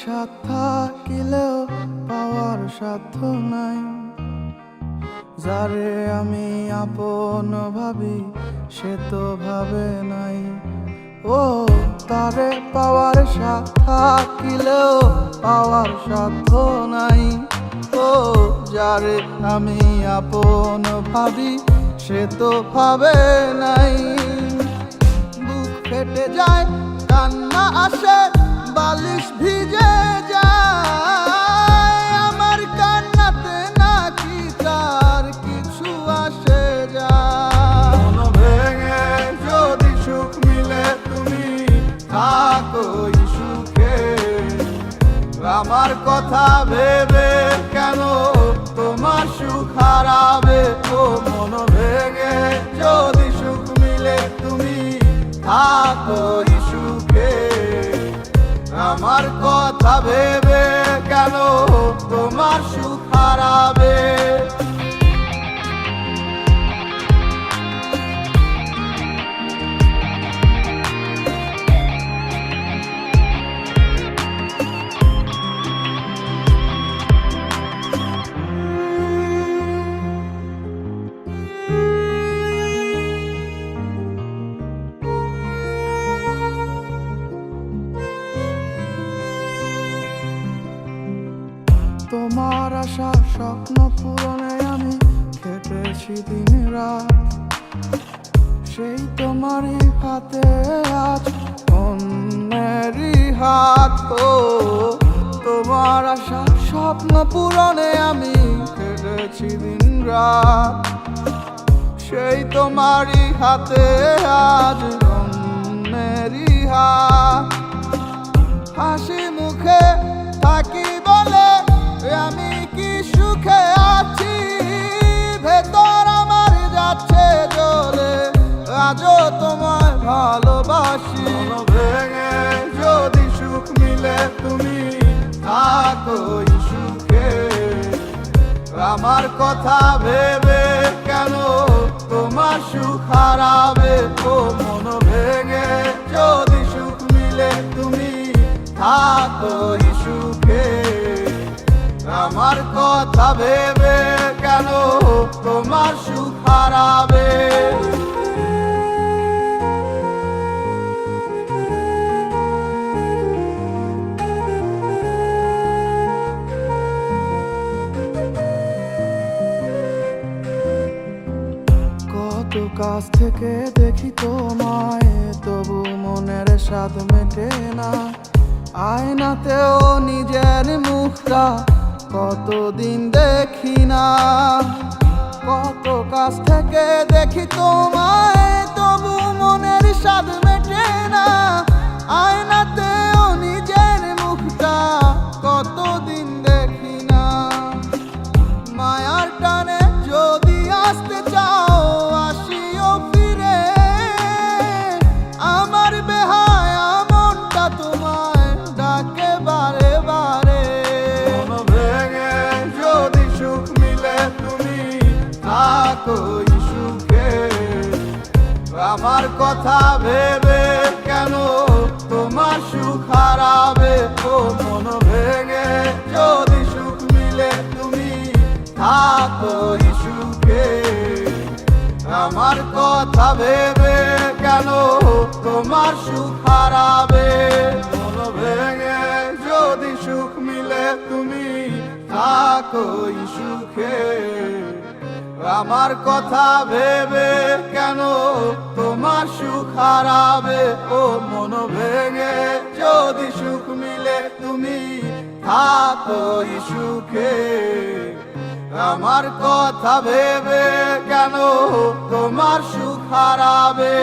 সাথ থাকিলেও পাওয়ার সাধ্য নাই। যারে আমি আপন ভাবি সে তো ভাবে নাই। ও তারে পাওয়ার সাথ থাকিলেও পাওয়ার সাধ্য নাই। ও যারে আমি আপন ভাবি সে তো ভাবে নাই। বুক ফেটে যায়, কান্না আসে, বালিশ ভিজে যায়। আমার কান্নাতে নাকি তার কিছু আসে যায়। মন ভেঙে যদি সুখ মিলে তুমি থাকো সুখে, আমার কথা ভেবে কেন তোমার সুখ হারাবে। ও মন ভেঙে যদি সুখ মিলে তুমি থাকো সুখে, আমার কথা ভেবে কেন তোমার সুখ হারাবে। তোমার আশা স্বপ্ন পূরণে আমি খেটেছি দিন রাত। সেই তোমারই হাতে আজ অন্যেরই হাত। ও তোমার আশা স্বপ্ন পূরণে আমি খেটেছি দিন রাত। সেই তোমারই হাতে আজ অন্যেরই হাত। হাসি মুখে থাকি বলে আমি কি সুখে আছি, ভেতর আমার যাচ্ছে জ্বলে, আজও তোমায় ভালোবাসি। মন ভেঙে যদি সুখ মিলে তুমি থাকো সুখে, আমার কথা ভেবে কেন তোমার সুখ হারাবে। ও মন ভেঙে যদি সুখ মিলে তুমি থাকো সুখে, আমার কথা ভেবে কেন তোমার সুখ হারাবে। কত কাছ থেকে দেখি তোমায়, তবু মনের স্বাদ মেটে না। আয়নাতেও নিজের মুখটা কতদিন দেখি না। কত কাছ থেকে দেখি তোমায়, তবু মনের স্বাদ মেটে না। আয়নাতেও নিজের মুখটা কতদিন দেখি না। মায়ার টানে যদি আসতে চাও আসিও ফিরে, আমার বেহায়া মনটা তোমায় ডাকে বারে বারে। মন ভেঙে যদি সুখ মিলে তুমি থাকো সুখে, আমার কথা ভেবে কেন তোমার সুখ হারাবে। ও মন ভেঙে যদি সুখ মিলে তুমি থাকো সুখে, আমার কথা ভেবে কেন তোমার সুখ হারাবে। মন ভেঙে যদি সুখ মিলে তুমি থাকো সুখে, আমার কথা ভেবে কেন তোমার সুখ হারাবে। ও মন ভেঙে যদি সুখ মিলে তুমি থাকো সুখে, আমার কথা ভেবে কেন তোমার সুখ হারাবে।